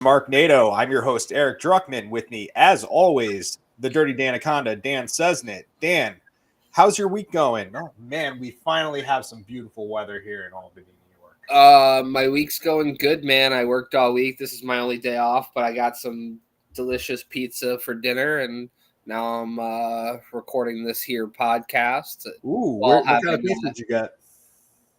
Smarknado. I'm your host, Eric Druckman. With me, as always, the Dirty Danaconda, Dan Sesnit. Dan, how's your week going? Oh, man, we finally have some beautiful weather here in Albany, New York. My week's going good, man. I worked all week. This is my only day off, but I got some delicious pizza for dinner, and now I'm recording this here podcast. Ooh, while what kind of having pizza did you get?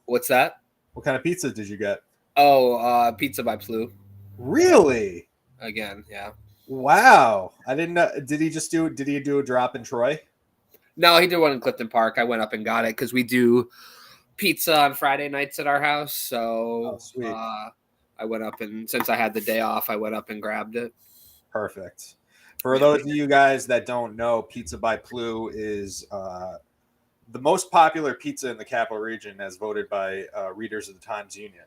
What's that? What kind of pizza did you get? Oh, pizza by Plu. Really? Again, yeah. Wow. I didn't know. Did he do a drop in Troy? No, he did one in Clifton Park. I went up and got it because we do pizza on Friday nights at our house. So sweet. I went up, and since I had the day off, I went up and grabbed it. Perfect. For those of you guys that don't know, Pizza by Plu is the most popular pizza in the capital region as voted by readers of the Times Union.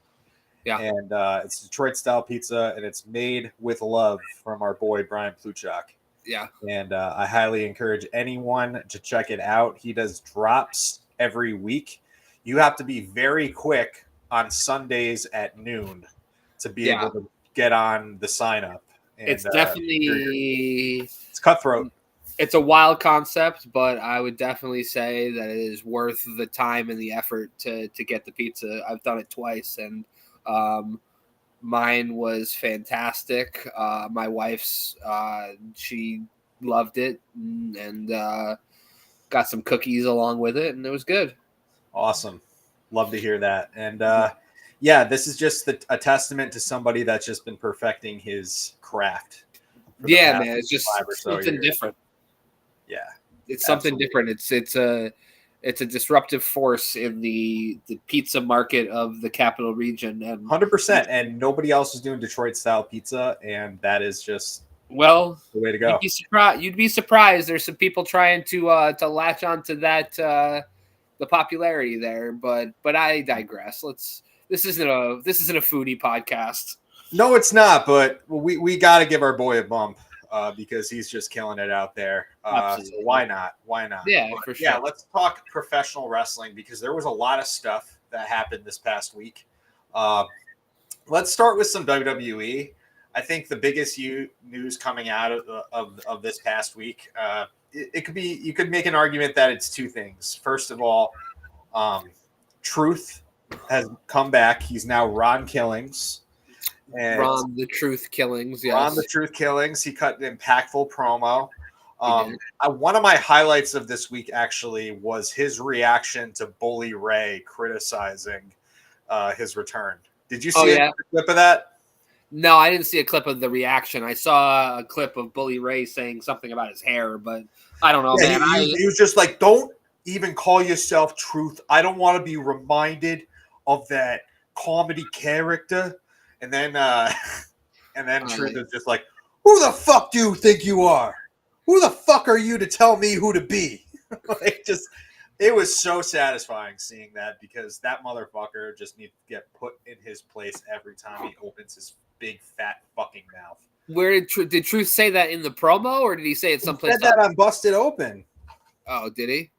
Yeah. And it's Detroit-style pizza, and it's made with love from our boy, Brian Pluchak. Yeah. And I highly encourage anyone to check it out. He does drops every week. You have to be very quick on Sundays at noon to be able to get on the sign-up. And, it's definitely it's cutthroat. It's a wild concept, but I would definitely say that it is worth the time and the effort to get the pizza. I've done it twice, and mine was fantastic. My wife's, she loved it, and got some cookies along with it, and it was good. Awesome. Love to hear that. And this is just a testament to somebody that's just been perfecting his craft. Yeah, man, it's just something different. Yeah, it's something different. It's a disruptive force in the pizza market of the capital region, and 100%. And nobody else is doing Detroit style pizza, and that is just the way to go. You'd be surprised. There's some people trying to latch onto that the popularity there, but I digress. This isn't a foodie podcast. No, it's not. But we got to give our boy a bump. Because he's just killing it out there. So why not? Yeah, for sure. Yeah, let's talk professional wrestling because there was a lot of stuff that happened this past week. Let's start with some WWE. I think the biggest news coming out of this past week, it could be, you could make an argument that it's two things. First of all, Truth has come back. He's now Ron Killings. And Ron the Truth Killings, yes. Ron the Truth Killings. He cut an impactful promo. One of my highlights of this week actually was his reaction to Bully Ray criticizing his return. Did you see a clip of that? No, I didn't see a clip of the reaction. I saw a clip of Bully Ray saying something about his hair, but I don't know, man. He was just like, don't even call yourself Truth. I don't want to be reminded of that comedy character. And then Truth is just like, who the fuck do you think you are? Who the fuck are you to tell me who to be? It was so satisfying seeing that because that motherfucker just needs to get put in his place every time he opens his big fat fucking mouth. Where did Truth say that in the promo, or did he say it someplace? He said that on Busted Open. Oh, did he?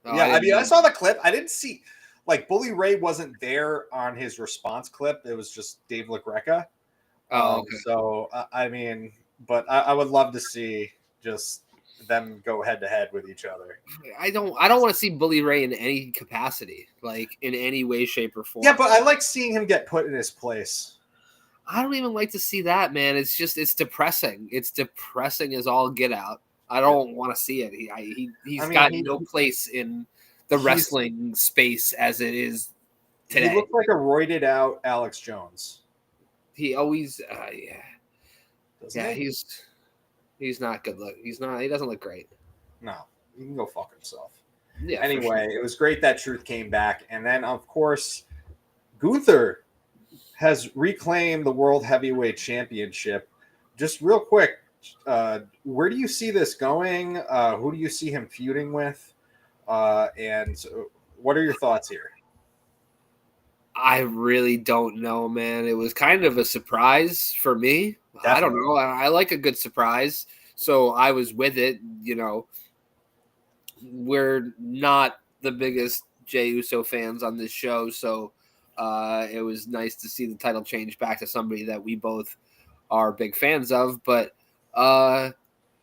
Oh, yeah, I saw the clip. I didn't see. Like, Bully Ray wasn't there on his response clip. It was just Dave LaGreca. Oh, okay. So, but I would love to see just them go head-to-head with each other. I don't want to see Bully Ray in any capacity, like in any way, shape, or form. Yeah, but I like seeing him get put in his place. I don't even like to see that, man. It's depressing. It's depressing as all get out. I don't want to see it. He's got no place in the wrestling space as it is today. He looks like a roided out Alex Jones. He always, he's not good look. He doesn't look great. No, he can go fuck himself. Yeah. Anyway, It was great that Truth came back, and then of course, Gunther has reclaimed the World Heavyweight Championship. Just real quick, where do you see this going? Who do you see him feuding with? And what are your thoughts here? I really don't know, man. It was kind of a surprise for me. Definitely. I don't know. I like a good surprise, so I was with it. We're not the biggest Jey Uso fans on this show, so It was nice to see the title change back to somebody that we both are big fans of. But I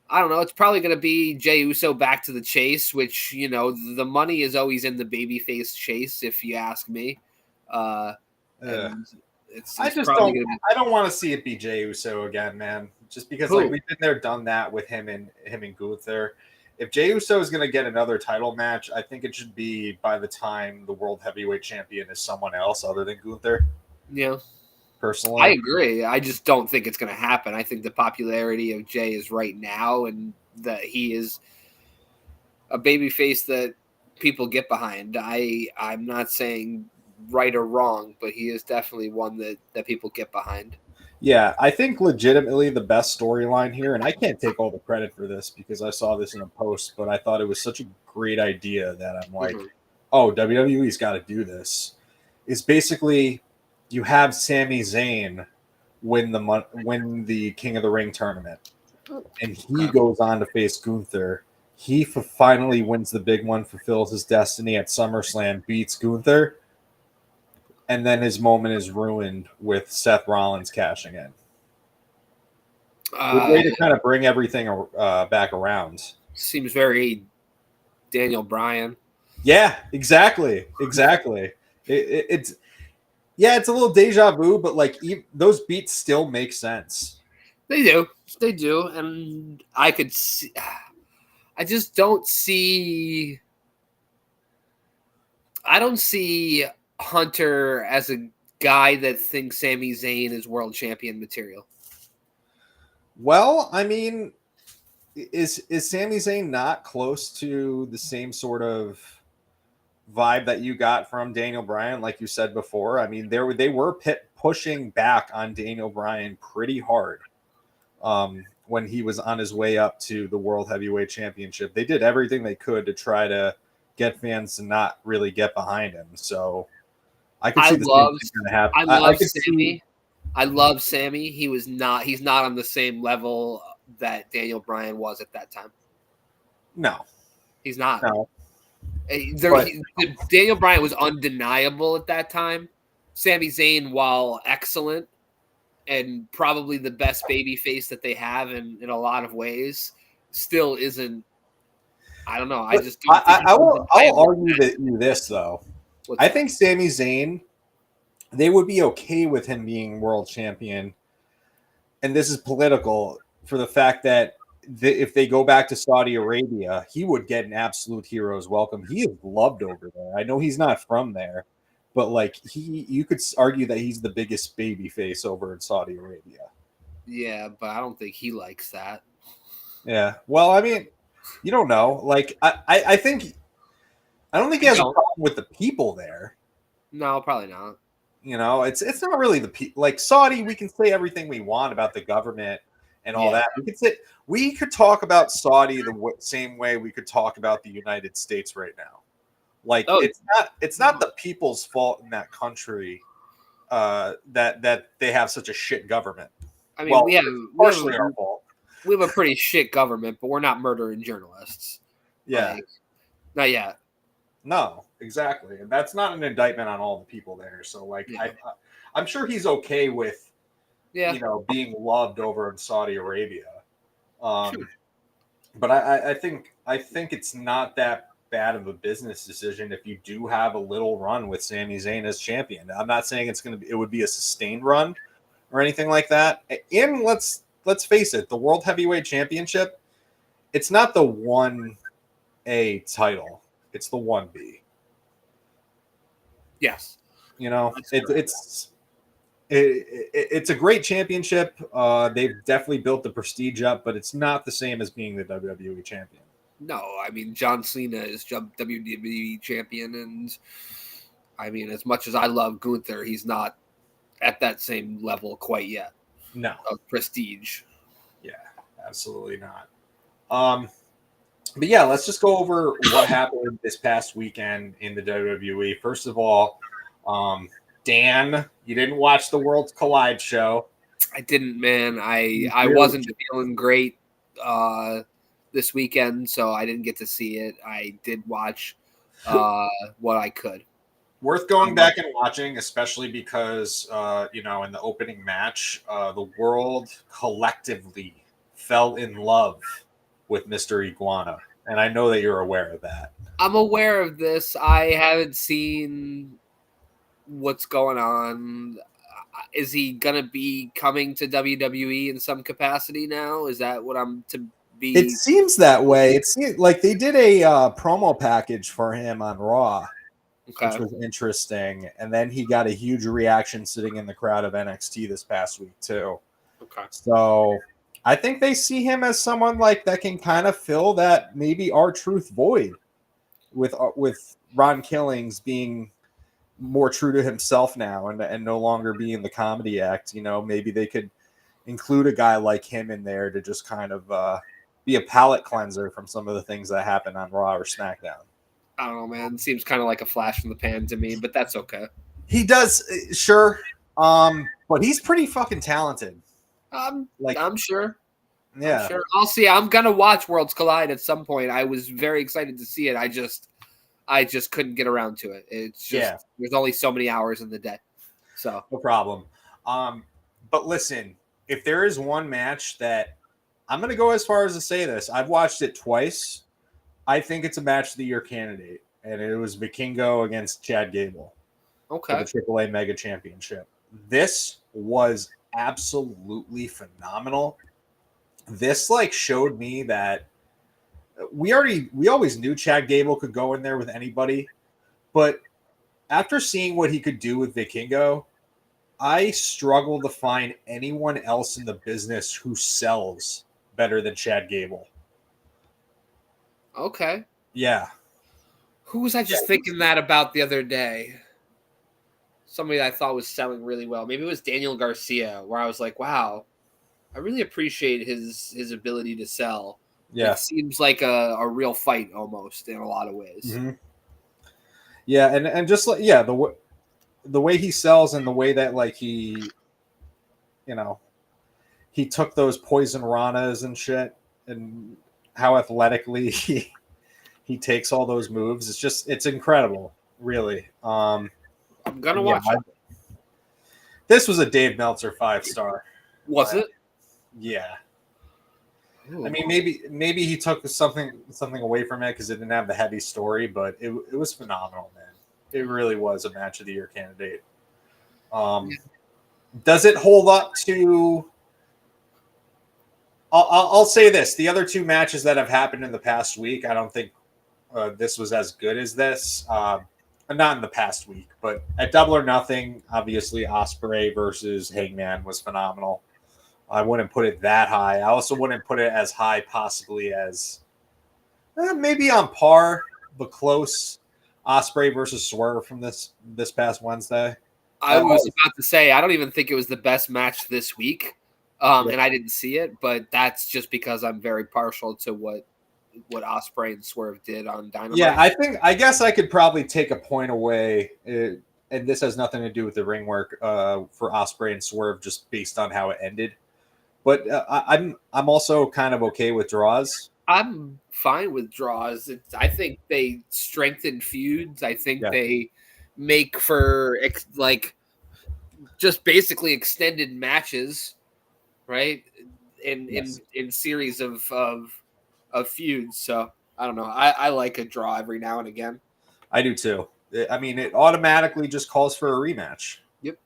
don't know. It's probably going to be Jey Uso back to the chase, which, the money is always in the babyface chase, if you ask me. And it's probably going to be. I don't want to see it be Jey Uso again, man. Just because Who? we've been there, done that with him and Gunther. If Jey Uso is going to get another title match, I think it should be by the time the World Heavyweight Champion is someone else other than Gunther. Yeah. Personally, I agree. I just don't think it's going to happen. I think the popularity of Jey is right now, and that he is a babyface that people get behind. I'm not saying right or wrong, but he is definitely one that people get behind. Yeah, I think legitimately the best storyline here, and I can't take all the credit for this because I saw this in a post, but I thought it was such a great idea that I'm like, oh, WWE's got to do this. Is basically you have Sami Zayn win the King of the Ring tournament, and he goes on to face Gunther. He finally wins the big one, fulfills his destiny at SummerSlam, beats Gunther, and then his moment is ruined with Seth Rollins cashing in. Good way to kind of bring everything back around. Seems very Daniel Bryan. Yeah, exactly. It's a little deja vu, but like those beats still make sense. They do, and I could see. I just don't see. I don't see Hunter as a guy that thinks Sami Zayn is world champion material. Well, I mean, is Sami Zayn not close to the same sort of vibe that you got from Daniel Bryan, like you said before? I mean, they were pushing back on Daniel Bryan pretty hard when he was on his way up to the World Heavyweight Championship. They did everything they could to try to get fans to not really get behind him. So I could see the same thing going to happen. I love Sami. He's not on the same level that Daniel Bryan was at that time. No. He's not. No. Daniel Bryan was undeniable at that time. Sami Zayn, while excellent and probably the best baby face that they have in a lot of ways, still isn't. I don't know. I just don't I'll argue this though. I think Sami Zayn, they would be okay with him being world champion, and this is political for the fact that if they go back to Saudi Arabia, he would get an absolute hero's welcome. He is loved over there. I know he's not from there, but like you could argue that he's the biggest baby face over in Saudi Arabia. Yeah, but I don't think he likes that. Yeah. Well, I mean, you don't know. Like I don't think he has a problem with the people there. No, probably not. It's not really the people. Like Saudi, we can say everything we want about the government and all that. We could talk about Saudi the same way we could talk about the United States right now. Like it's not the people's fault in that country that they have such a shit government. I mean, we have partially our fault. We have a pretty shit government, but we're not murdering journalists. Yeah, not yet. No, exactly, and that's not an indictment on all the people there. So, like, yeah. I'm sure he's okay with, being loved over in Saudi Arabia. Sure. But I think it's not that bad of a business decision if you do have a little run with Sami Zayn as champion. I'm not saying it would be a sustained run or anything like that. And let's face it, the World Heavyweight Championship, it's not the 1A title. It's the 1B. Yes. It's a great championship. They've definitely built the prestige up, but it's not the same as being the WWE champion. No, I mean, John Cena is WWE champion, and I mean, as much as I love Gunther, he's not at that same level quite yet. No. Of prestige. Yeah, absolutely not. But yeah, let's just go over what happened this past weekend in the WWE. First of all, Dan, you didn't watch the Worlds Collide show. I didn't, man. I wasn't feeling great this weekend, so I didn't get to see it. I did watch what I could. Worth going back and watching, especially because, in the opening match, the world collectively fell in love with Mr. Iguana. And I know that you're aware of that. I'm aware of this. I haven't seen what's going on. Is he going to be coming to WWE in some capacity now? Is that what I'm to be? It seems that way. It seems like they did a promo package for him on Raw. Okay. Which was interesting. And then he got a huge reaction sitting in the crowd of NXT this past week, too. Okay. So I think they see him as someone like that can kind of fill that maybe R-Truth void with Ron Killings being more true to himself now and no longer being the comedy act. Maybe they could include a guy like him in there to just kind of be a palate cleanser from some of the things that happen on Raw or SmackDown. I don't know, man. It seems kind of like a flash from the pan to me, but that's okay. He does, sure. But he's pretty fucking talented. I'm sure. Yeah. I'm sure. I'll see. I'm gonna watch Worlds Collide at some point. I was very excited to see it. I just couldn't get around to it. It's just there's only so many hours in the day. So no problem. But listen, if there is one match that I'm gonna go as far as to say this, I've watched it twice. I think it's a match of the year candidate, and it was Vikingo against Chad Gable. Okay. For the AAA Mega Championship. This was absolutely phenomenal. This showed me that we always knew Chad Gable could go in there with anybody, but after seeing what he could do with Vikingo, I struggle to find anyone else in the business who sells better than Chad Gable. Okay. Yeah. Who was I just thinking that about the other day? Somebody that I thought was selling really well. Maybe it was Daniel Garcia, where I was like, wow, I really appreciate his ability to sell. Yeah. It seems like a real fight almost in a lot of ways. Mm-hmm. Yeah, and just the way he sells and the way that he he took those poison ranas and shit and how athletically he takes all those moves. It's incredible, really. I'm gonna watch it. This was a Dave Meltzer 5-star. Was it? Yeah. Ooh. I mean, maybe he took something away from it because it didn't have the heavy story, but it was phenomenal, man. It really was a match of the year candidate. Does it hold up to? I'll say this: the other two matches that have happened in the past week, I don't think this was as good as this. Not in the past week, but at Double or Nothing, obviously Ospreay versus Hangman was phenomenal. I wouldn't put it that high. I also wouldn't put it as high, possibly as maybe on par, but close. Ospreay versus Swerve from this past Wednesday. I was about to say I don't even think it was the best match this week, and I didn't see it, but that's just because I'm very partial to what Ospreay and Swerve did on Dynamite. Yeah, I guess I could probably take a point away, and this has nothing to do with the ring work for Ospreay and Swerve, just based on how it ended. But I'm also kind of okay with draws. I'm fine with draws. I think they strengthen feuds. I think they make for just basically extended matches, right? In series of feuds. So I don't know. I like a draw every now and again. I do too. I mean, it automatically just calls for a rematch. Yep.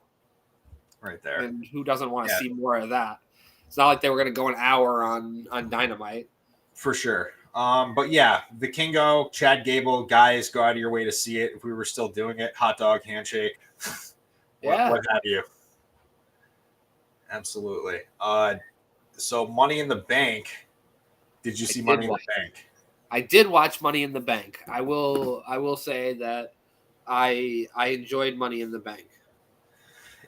Right there. And who doesn't want to see more of that? It's not like they were going to go an hour on Dynamite. For sure. But yeah, Vikingo, Chad Gable, guys, go out of your way to see it. If we were still doing it, hot dog handshake, what have you. Absolutely. So Money in the Bank. Did you see Money in the Bank? I did watch Money in the Bank. I will say that I enjoyed Money in the Bank.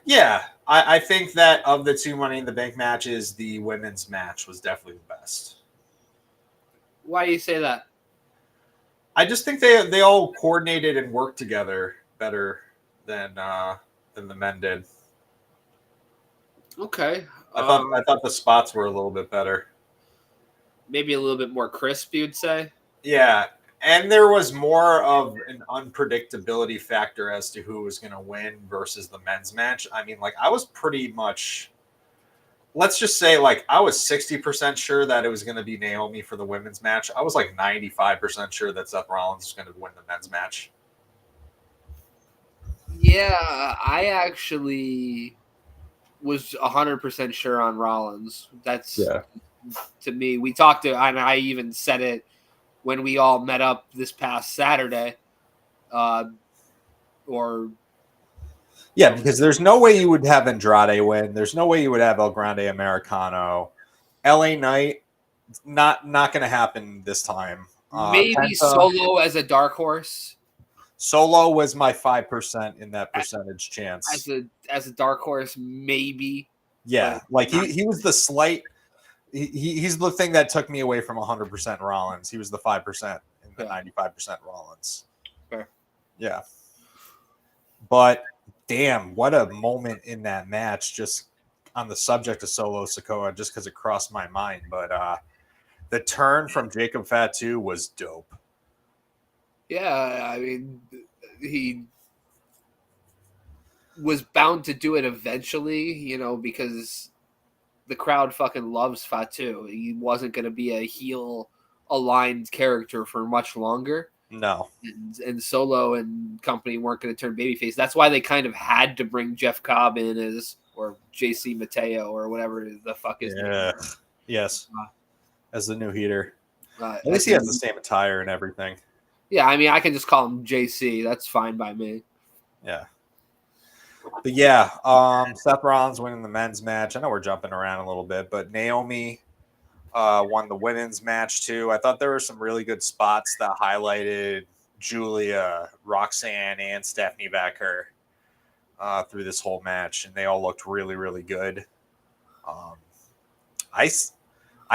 Yeah, I think that of the two Money in the Bank matches, the women's match was definitely the best. Why do you say that? I just think they all coordinated and worked together better than the men did. Okay. I thought the spots were a little bit better. Maybe a little bit more crisp, you'd say? Yeah. And there was more of an unpredictability factor as to who was going to win versus the men's match. I mean, like, I was pretty much, let's just say, like, I was 60% sure that it was going to be Naomi for the women's match. I was like 95% sure that Seth Rollins was going to win the men's match. Yeah, I actually was 100% sure on Rollins. That's to me. We talked to, and I even said it when we all met up this past Saturday. Because there's no way you would have Andrade win. There's no way you would have El Grande Americano. LA Knight, not going to happen this time. Maybe Penta, Solo as a dark horse. Solo was my 5% in that percentage chance. As a dark horse, maybe. Yeah, like he was the slight. He's the thing that took me away from 100% Rollins. He was the 5% and the 95% Rollins. Fair. Yeah. But damn, what a moment in that match, just on the subject of Solo Sikoa, just because it crossed my mind. But the turn from Jacob Fatu was dope. Yeah, I mean, he was bound to do it eventually, you know, because the crowd fucking loves Fatu. He wasn't going to be a heel-aligned character for much longer. No. And Solo and company weren't going to turn babyface. That's why they kind of had to bring Jeff Cobb in or JC Mateo or whatever the fuck his name is. Yes. As the new heater. At least he has the same attire and everything. Yeah, I mean, I can just call him JC. That's fine by me. Yeah. But yeah, Seth Rollins winning the men's match. I know we're jumping around a little bit, but Naomi won the women's match too. I thought there were some really good spots that highlighted Julia, Roxanne, and Stephanie Becker through this whole match, and they all looked really, really good. I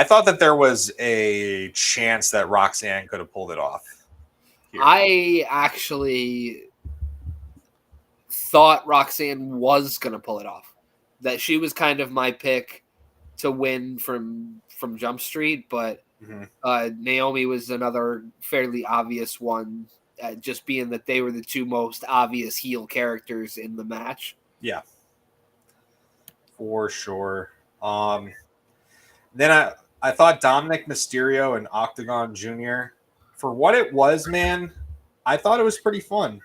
thought that there was a chance that Roxanne could have pulled it off. Here. I actually thought Roxanne was going to pull it off. That she was kind of my pick to win from Jump Street, but Naomi was another fairly obvious one, just being that they were the two most obvious heel characters in the match. Yeah, for sure. Then I thought Dominic Mysterio and Octagon Jr., for what it was, man, I thought it was pretty fun.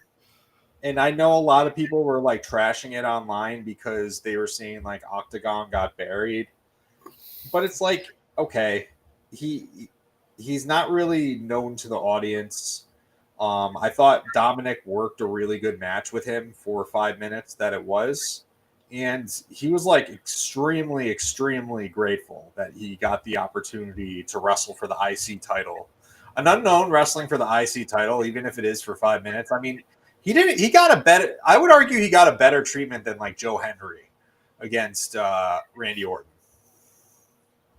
And I know a lot of people were like trashing it online because they were saying like Octagon got buried. But it's like, okay, he's not really known to the audience. I thought Dominic worked a really good match with him for 5 minutes that it was. And he was like extremely, extremely grateful that he got the opportunity to wrestle for the IC title. An unknown wrestling for the IC title, even if it is for 5 minutes. I mean, he got a better, I would argue he got a better treatment than like Joe Henry against Randy Orton.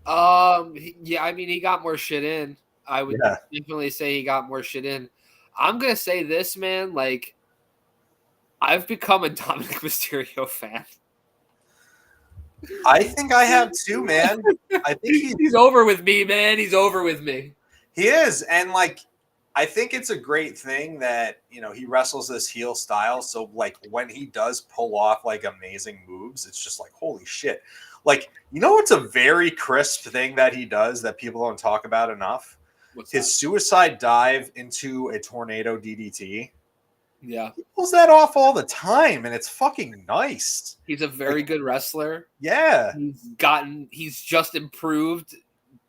Yeah, I mean, he got more shit in. I would definitely say he got more shit in. I'm going to say this, man, like, I've become a Dominic Mysterio fan. I think I have too, man. I think he's over with me, man. He's over with me. He is. And like, I think it's a great thing that, you know, he wrestles this heel style. So like when he does pull off like amazing moves, it's just like, holy shit. Like, you know, it's a very crisp thing that he does that people don't talk about enough. His suicide dive into a tornado DDT. Yeah. He pulls that off all the time, and it's fucking nice. He's a very good wrestler. Yeah. He's just improved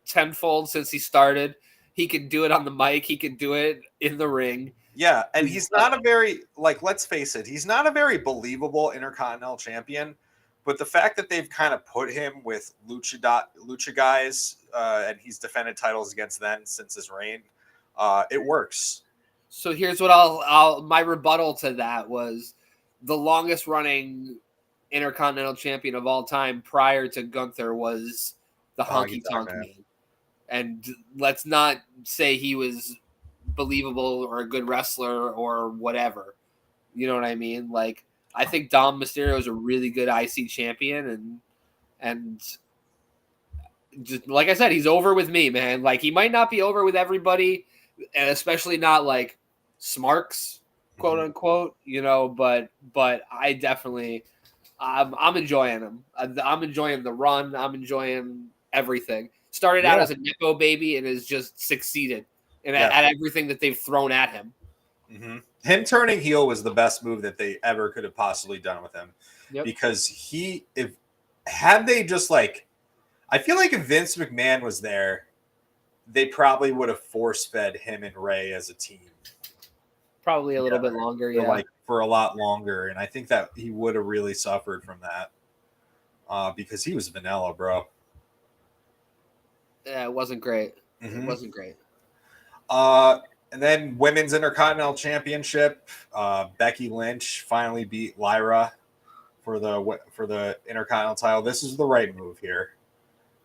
tenfold since he started. He can do it on the mic. He can do it in the ring. Yeah, and he's not a very, like, let's face it, he's not a very believable Intercontinental Champion, but the fact that they've kind of put him with Lucha guys, and he's defended titles against them since his reign, it works. So here's what my rebuttal to that was the longest running Intercontinental Champion of all time prior to Gunther was the Honky Tonk Man. And let's not say he was believable or a good wrestler or whatever. You know what I mean? Like, I think Dom Mysterio is a really good IC champion, and just like I said, he's over with me, man. Like, he might not be over with everybody and especially not like Smarks, quote unquote, but I definitely I'm enjoying him. I'm enjoying the run. I'm enjoying everything. Started out as a Nepo baby and has just succeeded at everything that they've thrown at him. Mm-hmm. Him turning heel was the best move that they ever could have possibly done with him. Yep. Because had they just like, I feel like if Vince McMahon was there, they probably would have force-fed him and Ray as a team. Probably a little bit longer, for a lot longer. And I think that he would have really suffered from that because he was vanilla, bro. Yeah, it wasn't great. It wasn't great. And then Women's Intercontinental Championship, Becky Lynch finally beat Lyra for the Intercontinental title. This is the right move here,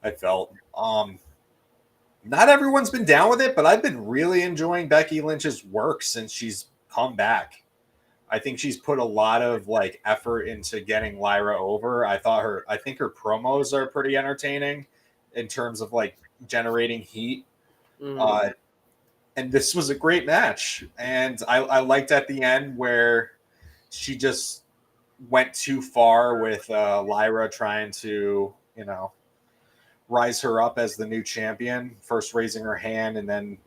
I felt. Not everyone's been down with it, but I've been really enjoying Becky Lynch's work since she's come back. I think she's put a lot of like effort into getting Lyra over. I think her promos are pretty entertaining in terms of like generating heat. And this was a great match. And I liked at the end where she just went too far with Lyra trying to, rise her up as the new champion, first raising her hand and then,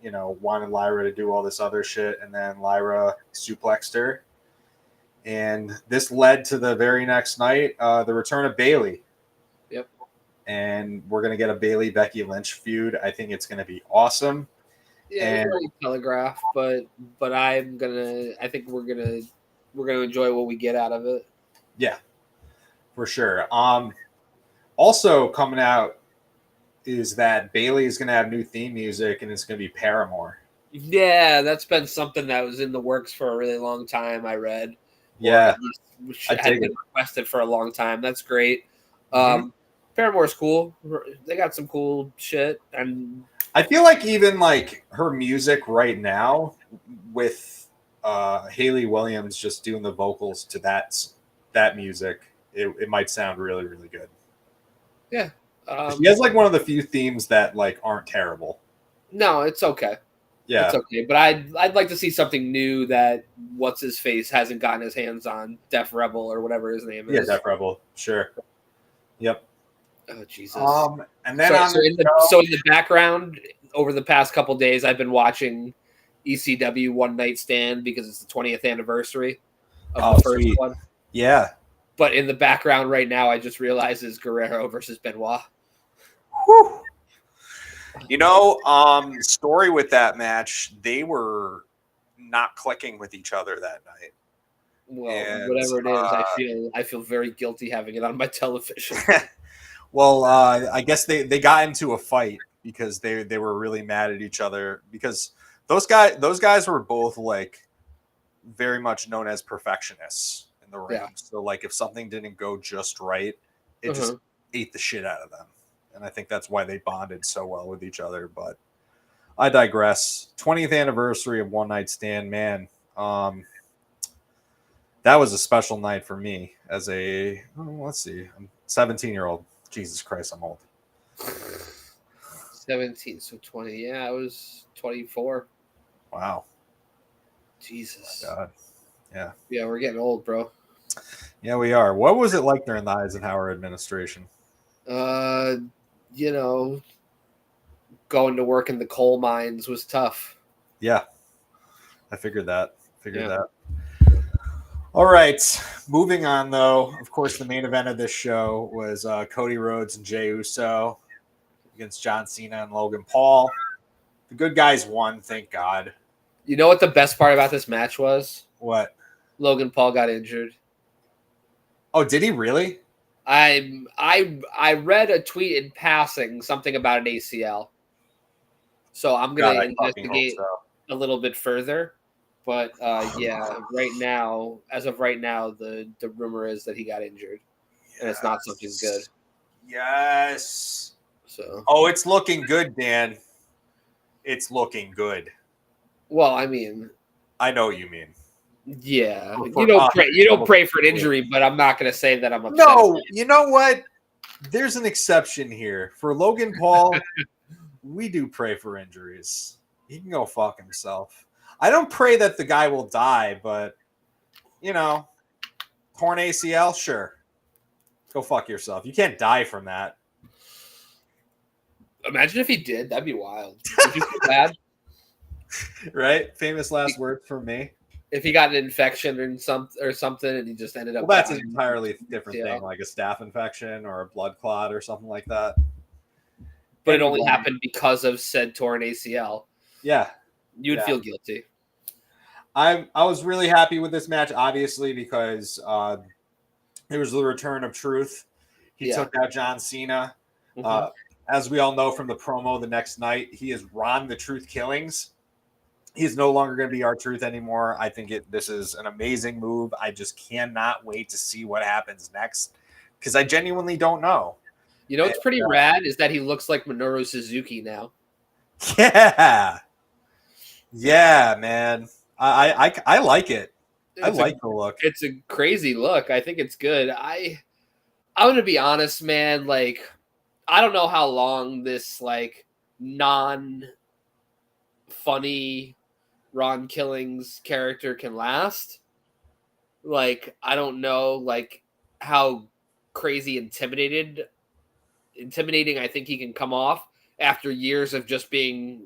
wanted Lyra to do all this other shit. And then Lyra suplexed her. And this led to the very next night, the return of Bayley. Yep. And we're going to get a Bayley-Becky Lynch feud. I think it's going to be awesome. Yeah, it's already telegraphed, but I think we're gonna enjoy what we get out of it. Yeah, for sure. Also coming out is that Bayley is gonna have new theme music and it's gonna be Paramore. Yeah, that's been something that was in the works for a really long time. I read. Yeah, had been requested for a long time. That's great. Paramore's cool. They got some cool shit, and I feel like even like her music right now with Hayley Williams just doing the vocals to that music, it might sound really, really good. Yeah. She has like one of the few themes that like aren't terrible. No, it's okay. Yeah, it's okay. But I'd like to see something new that what's his face hasn't gotten his hands on. Def Rebel or whatever his name is. Yeah, Def Rebel. Sure. Yep. Oh Jesus. And then in the background over the past couple days, I've been watching ECW One Night Stand because it's the 20th anniversary of the first one. Yeah. But in the background right now, I just realized is Guerrero versus Benoit. Whew. Story with that match, they were not clicking with each other that night. Well, whatever it is, I feel very guilty having it on my television. Well, I guess they got into a fight because they were really mad at each other because those guys were both like very much known as perfectionists in the ring. Yeah. So like if something didn't go just right, it just ate the shit out of them. And I think that's why they bonded so well with each other. But I digress. 20th anniversary of One Night Stand, man. That was a special night for me as a, I'm 17-year-old. Jesus Christ, I'm old. 17, so 20. Yeah, I was 24. Wow. Jesus. Oh God. Yeah. Yeah, we're getting old, bro. Yeah, we are. What was it like during the Eisenhower administration? Going to work in the coal mines was tough. Yeah. I figured that. All right. Moving on, though. Of course, the main event of this show was Cody Rhodes and Jey Uso against John Cena and Logan Paul. The good guys won, thank God. You know what the best part about this match was? What? Logan Paul got injured. Oh, did he really? I read a tweet in passing something about an ACL. So I'm going to investigate a little bit further. But right now, as of right now, the rumor is that he got injured, and it's not something good. Yes. So. Oh, it's looking good, Dan. It's looking good. Well, I mean, I know what you mean. Yeah, you don't pray for an injury, but I'm not going to say that I'm upset. No, you know what? There's an exception here for Logan Paul. We do pray for injuries. He can go fuck himself. I don't pray that the guy will die, but torn ACL, sure. Go fuck yourself. You can't die from that. Imagine if he did. That'd be wild. Would you feel bad? Right? Famous last word from me. If he got an infection or something, and he just ended up. Well, that's an entirely different thing, like a staph infection or a blood clot or something like that. But it only happened because of said torn ACL. Yeah. You'd feel guilty. I was really happy with this match, obviously, because it was the return of Truth. He took out John Cena. As we all know from the promo the next night, he is Ron the Truth Killings. He's no longer going to be our Truth anymore. I think this is an amazing move. I just cannot wait to see what happens next because I genuinely don't know. You know what's pretty rad is that he looks like Minoru Suzuki now. Yeah, man. I like it. I like the look. It's a crazy look. I think it's good. I'm gonna be honest, man. Like, I don't know how long this like non-funny Ron Killings character can last. Like, I don't know like how crazy intimidating I think he can come off after years of just being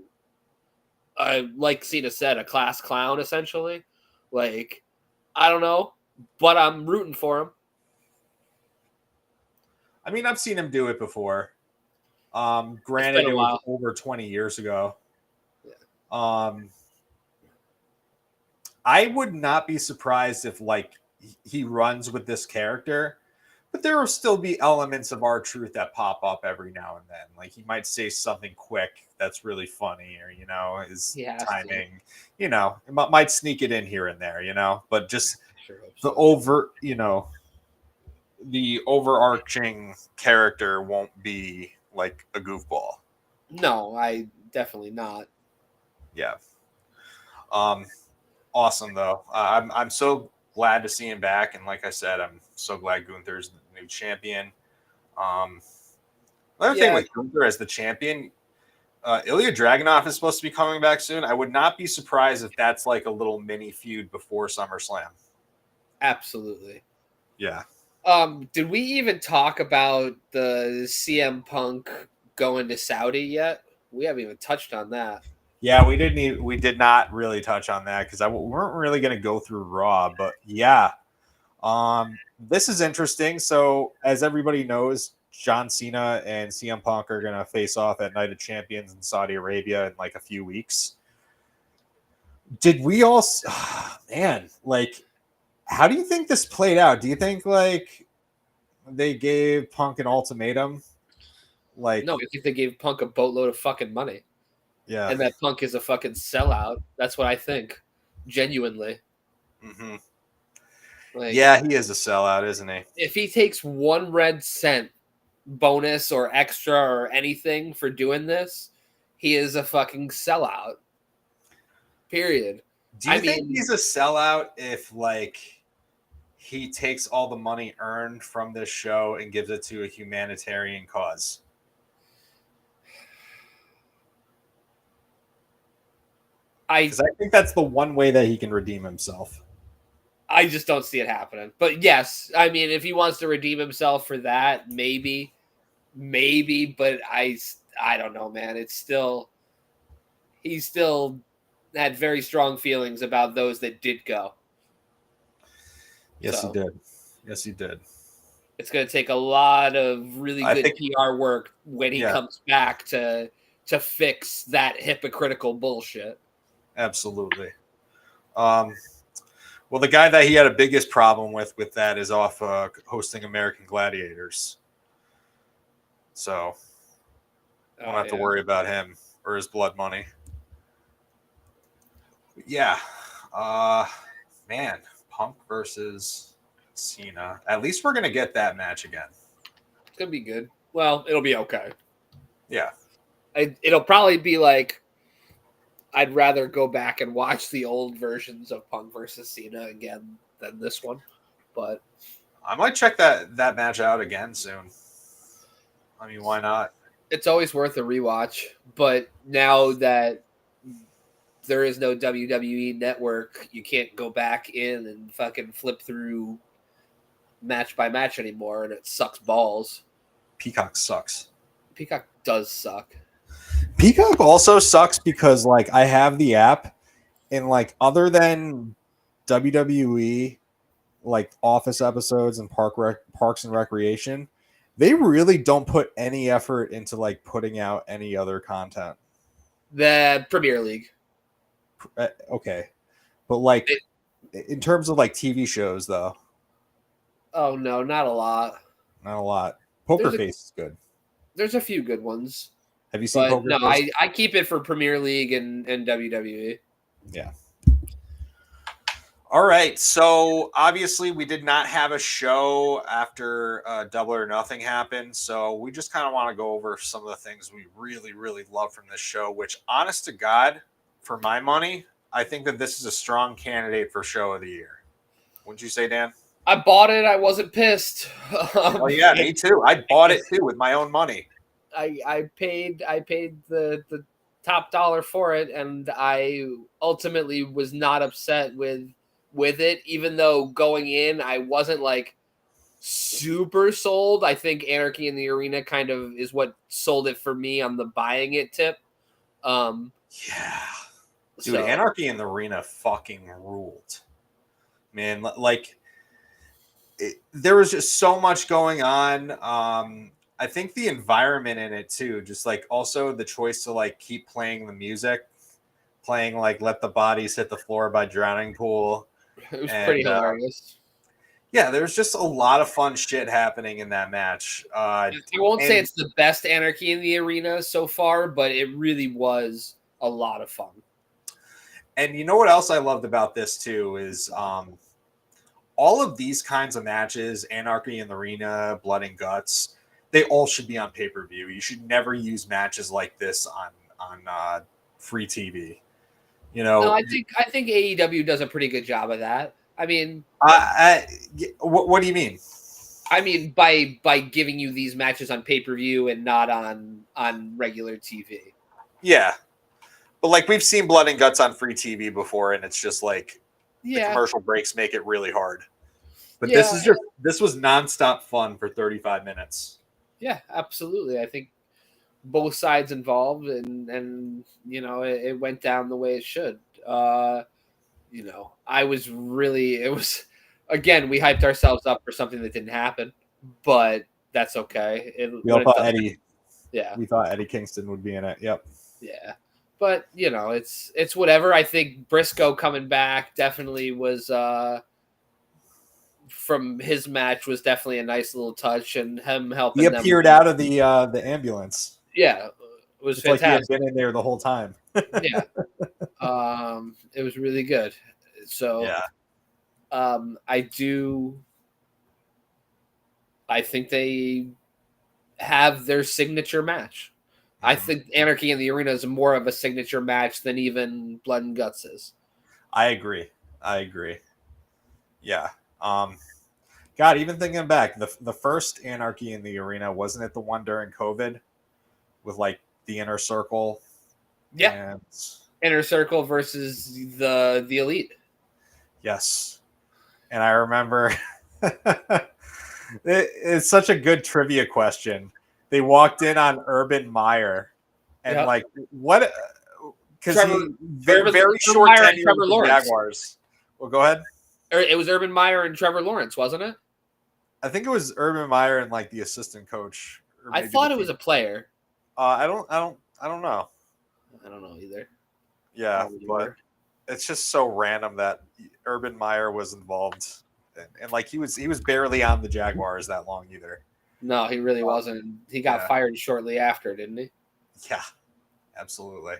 like Cena said, a class clown essentially. Like, I don't know, but I'm rooting for him. I mean, I've seen him do it before. Granted, it was over 20 years ago. Yeah. I would not be surprised if like he runs with this character, but there will still be elements of R-Truth that pop up every now and then. Like he might say something quick that's really funny, or his timing, it might sneak it in here and there, but just the overt, the overarching character won't be like a goofball. No, I definitely not. Yeah. Awesome though. I'm so glad to see him back, and like I said, I'm so glad Gunther's the new champion. Another thing with Gunther as the champion, Ilya Dragunov is supposed to be coming back soon. I would not be surprised if that's like a little mini feud before SummerSlam. Absolutely. Yeah. Did we even talk about the CM Punk going to Saudi yet? We haven't even touched on that. Yeah, we did not really touch on that because we weren't really going to go through Raw, but yeah. This is interesting. So as everybody knows, John Cena and CM Punk are going to face off at Night of Champions in Saudi Arabia in like a few weeks. Did we all, man, like, how do you think this played out? Do you think like they gave Punk an ultimatum? Like, no, I think they gave Punk a boatload of fucking money. Yeah. And that Punk is a fucking sellout. That's what I think. Genuinely. Mm-hmm. Like, yeah, he is a sellout, isn't he? If he takes 1 red cent bonus or extra or anything for doing this, he is a fucking sellout. Period. Do you think he's a sellout if like he takes all the money earned from this show and gives it to a humanitarian cause? Because I think that's the one way that he can redeem himself. I just don't see it happening. But yes, I mean, if he wants to redeem himself for that, maybe. But I don't know, man. He still had very strong feelings about those that did go. Yes, he did. Yes, he did. It's going to take a lot of really good PR work when he comes back to fix that hypocritical bullshit. Absolutely. Well, the guy that he had a biggest problem with that is off hosting American Gladiators. So I don't have to worry about him or his blood money. Yeah. Man, Punk versus Cena. At least we're going to get that match again. It's going to be good. Well, it'll be okay. Yeah. It'll probably be like, I'd rather go back and watch the old versions of Punk versus Cena again than this one. But I might check that match out again soon. I mean, why not? It's always worth a rewatch. But now that there is no WWE network, you can't go back in and fucking flip through match by match anymore, and it sucks balls. Peacock sucks. Peacock does suck. Peacock also sucks because like I have the app, and like other than WWE, like Office episodes and Parks and Recreation, they really don't put any effort into like putting out any other content. The Premier League. Okay, but like in terms of like TV shows, though, oh no, not a lot. not a lot. Poker Face is good. There's a few good ones. Have you seen Poker no, Face? I keep it for Premier League and WWE. Yeah. All right. So obviously we did not have a show after Double or Nothing happened. So we just kind of want to go over some of the things we really, really love from this show, which honest to God, for my money, I think that this is a strong candidate for show of the year. Wouldn't you say, Dan? I bought it. I wasn't pissed. Oh yeah, me too. I bought it too with my own money. I paid the top dollar for it, and I ultimately was not upset with it, even though going in I wasn't like super sold. I think Anarchy in the Arena kind of is what sold it for me on the buying it tip. Yeah. Dude, Anarchy in the Arena fucking ruled. Man, like there was just so much going on. I think the environment in it too, just like also the choice to like keep playing the music, playing like Let the Bodies Hit the Floor by Drowning Pool. It was pretty hilarious. Yeah, there's just a lot of fun shit happening in that match. I won't say it's the best Anarchy in the Arena so far, but it really was a lot of fun. And you know what else I loved about this too is all of these kinds of matches, Anarchy in the Arena, Blood and Guts, they all should be on pay-per-view. You should never use matches like this on free TV. You know, no, I think AEW does a pretty good job of that. I mean, what do you mean? I mean by giving you these matches on pay-per-view and not on regular TV. Yeah, but like we've seen Blood and Guts on free TV before, and it's just like the commercial breaks make it really hard. But this was nonstop fun for 35 minutes. Yeah, absolutely. I think both sides involved, and you know it went down the way it should. You know, it was again, we hyped ourselves up for something that didn't happen, but that's okay. We all thought Eddie. Yeah, we thought Eddie Kingston would be in it. Yep. Yeah, but you know, it's whatever. I think Briscoe coming back definitely was from his match was definitely a nice little touch, and him helping. He appeared out of the ambulance. Yeah, it was fantastic. Like he had been in there the whole time. Yeah, it was really good. So yeah, I think they have their signature match. I think Anarchy in the Arena is more of a signature match than even Blood and Guts is. I agree. Yeah. God, even thinking back, the first Anarchy in the Arena, wasn't it the one during COVID with like the Inner Circle? Yeah. And Inner Circle versus the Elite. Yes. And I remember it's such a good trivia question. They walked in on Urban Meyer and like what? Because very short tenure with the Jaguars. Well, go ahead. It was Urban Meyer and Trevor Lawrence, wasn't it? I think it was Urban Meyer and like the assistant coach. I thought it was a player. I don't know. I don't know either. Yeah, but it's just so random that Urban Meyer was involved, and like he was barely on the Jaguars that long either. No, he really wasn't. He got fired shortly after, didn't he? Yeah, absolutely.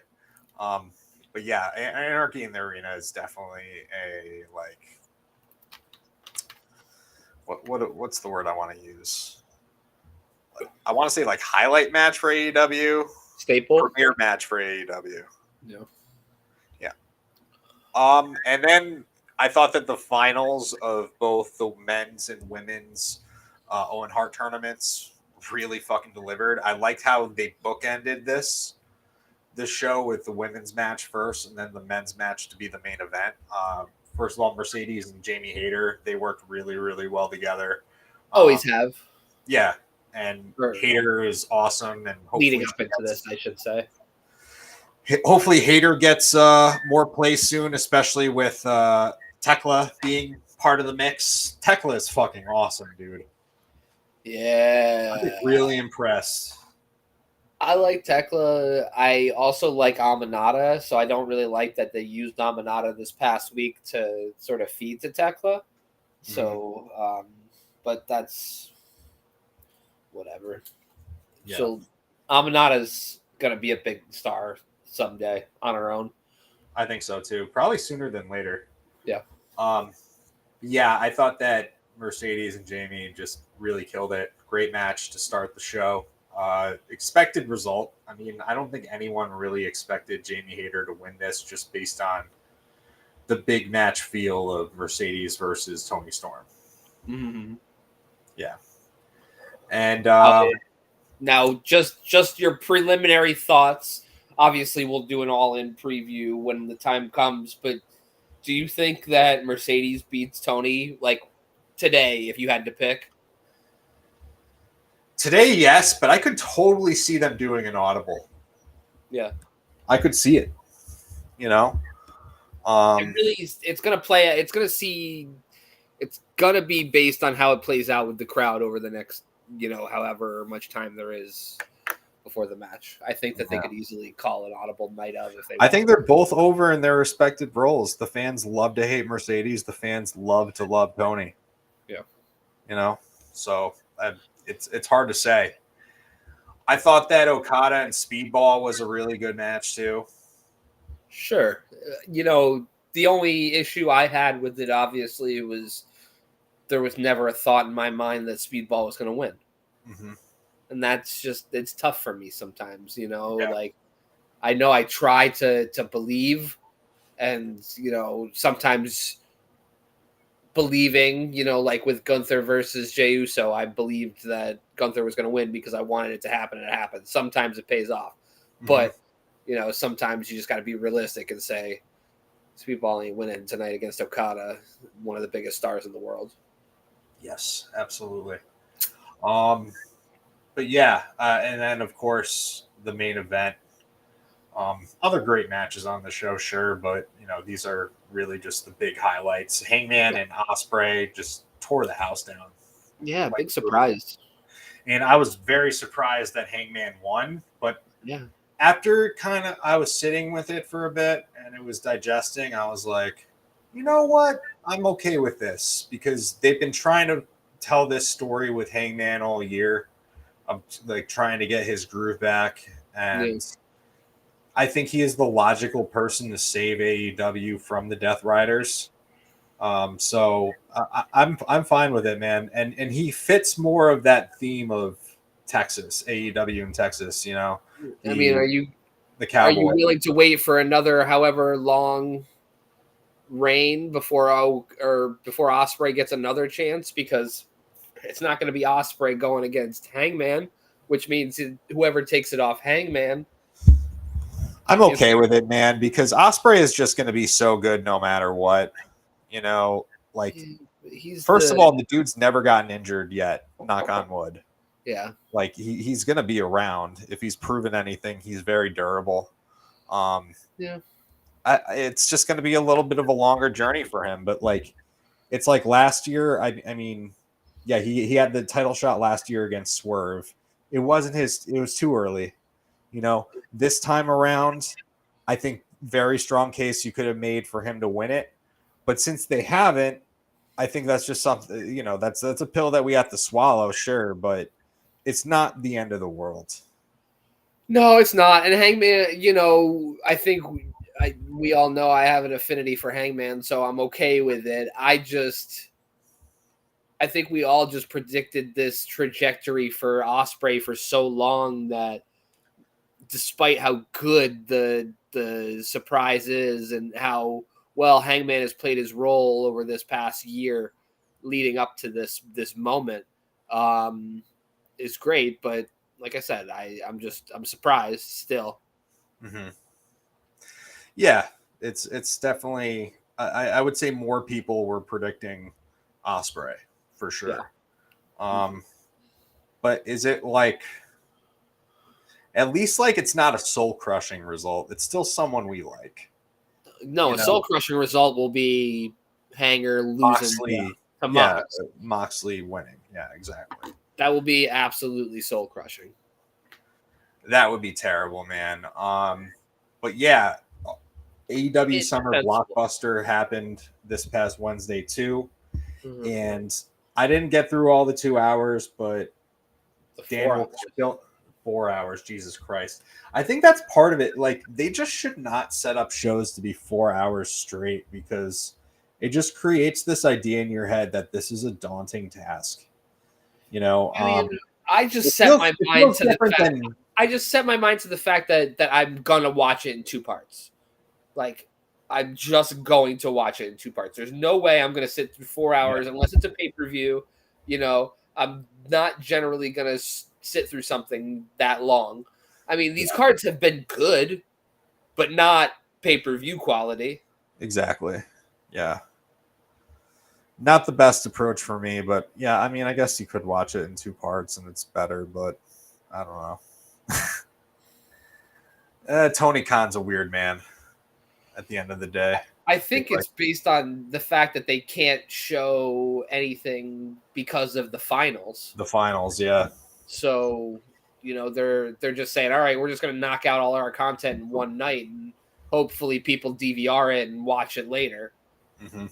But yeah, Anarchy in the Arena is definitely a like what's the word I want to use? I want to say like highlight match for AEW, staple premier match for AEW. Yeah. And then I thought that the finals of both the men's and women's Owen Hart tournaments really fucking delivered. I liked how they bookended this the show with the women's match first, and then the men's match to be the main event. First of all, Mercedes and Jamie Hayter, they worked really, really well together. Always have. Yeah, and Hayter is awesome, and leading up into this, I should say. Hopefully, Hayter gets more play soon, especially with Tekla being part of the mix. Tekla is fucking awesome, dude. Yeah, I'm really impressed. I like Tekla. I also like Amanada, so I don't really like that they used Amanada this past week to sort of feed to Tekla. So, but that's whatever. Yeah. Amanada's gonna be a big star someday on her own. I think so too. Probably sooner than later. Yeah. Yeah, I thought that Mercedes and Jamie just really killed it. Great match to start the show. Expected result. I mean, I don't think anyone really expected Jamie Hayter to win this just based on the big match feel of Mercedes versus Toni Storm. Mm-hmm. Yeah. And now, just your preliminary thoughts. Obviously, we'll do an all-in preview when the time comes. But do you think that Mercedes beats Toni like today? If you had to pick today, yes, but I could totally see them doing an audible. Yeah, I could see it. You know, it's gonna play. It's gonna see. It's gonna be based on how it plays out with the crowd over the next, however much time there is before the match. I think that they could easily call an audible night of if they. I think they're both over in their respective roles. The fans love to hate Mercedes. The fans love to love Toni. Yeah, so it's hard to say. I thought that Okada and Speedball was a really good match too. Sure, the only issue I had with it, obviously, was there was never a thought in my mind that Speedball was going to win. Mm-hmm. And that's just, it's tough for me sometimes, like I know I try to believe and, sometimes believing, like with Gunther versus Jey Uso, I believed that Gunther was going to win because I wanted it to happen and it happened. Sometimes it pays off, but sometimes you just got to be realistic and say, Speedball ain't winning tonight against Okada, one of the biggest stars in the world. Yes, absolutely. But yeah, and then of course the main event. Other great matches on the show, sure, but these are really just the big highlights. Hangman and Ospreay just tore the house down. Yeah, big surprise. And I was very surprised that Hangman won, but after I was sitting with it for a bit and it was digesting, I was like, you know what? I'm okay with this because they've been trying to tell this story with Hangman all year. I'm like trying to get his groove back, and I think he is the logical person to save AEW from the Death Riders. So I'm fine with it, man. And he fits more of that theme of Texas, AEW in Texas. I mean, are you willing to wait for another however long reign before Ospreay gets another chance? Because it's not going to be Ospreay going against Hangman, which means whoever takes it off Hangman. I'm okay with it, man, because Ospreay is just going to be so good no matter what. First of all, the dude's never gotten injured yet. Knock on wood. Yeah. Like he's going to be around. If he's proven anything, he's very durable. It's just going to be a little bit of a longer journey for him, but it's like last year. I mean, yeah, he had the title shot last year against Swerve. It wasn't his. It was too early. This time around, I think very strong case you could have made for him to win it. But since they haven't, I think that's just something, that's a pill that we have to swallow, sure, but it's not the end of the world. No, it's not. And Hangman, I think we all know I have an affinity for Hangman, so I'm okay with it. I think we all just predicted this trajectory for Ospreay for so long that despite how good the surprise is and how well Hangman has played his role over this past year leading up to this moment is great. But like I said, I'm surprised still. Mm-hmm. Yeah, it's definitely. I would say more people were predicting Osprey for sure. Yeah. But is it like at least like it's not a soul crushing result? It's still someone we like. No, a soul crushing result will be Hanger losing Moxley, to Mox. Moxley winning. Yeah, exactly. That will be absolutely soul crushing. That would be terrible, man. But yeah, AEW Summer Blockbuster happened this past Wednesday too, and I didn't get through all the 2 hours, but Daniel built 4 hours. Jesus Christ! I think that's part of it. Like they just should not set up shows to be 4 hours straight because it just creates this idea in your head that this is a daunting task. You know, I just set my mind to the fact. I just set my mind to the fact that I'm gonna watch it in 2 parts. Like I'm just going to watch it in 2 parts. There's no way I'm gonna sit through 4 hours unless it's a pay-per-view. You know, I'm not generally gonna sit through something that long. I mean, these cards have been good, but not pay-per-view quality. Exactly. Yeah. Not the best approach for me, but yeah, I mean, I guess you could watch it in 2 parts and it's better, but I don't know. Tony Khan's a weird man at the end of the day. I think it's based on the fact that they can't show anything because of the finals. The finals, yeah. So, you know, they're just saying, all right, we're just going to knock out all our content in one night, and hopefully people DVR it and watch it later. Mm-hmm.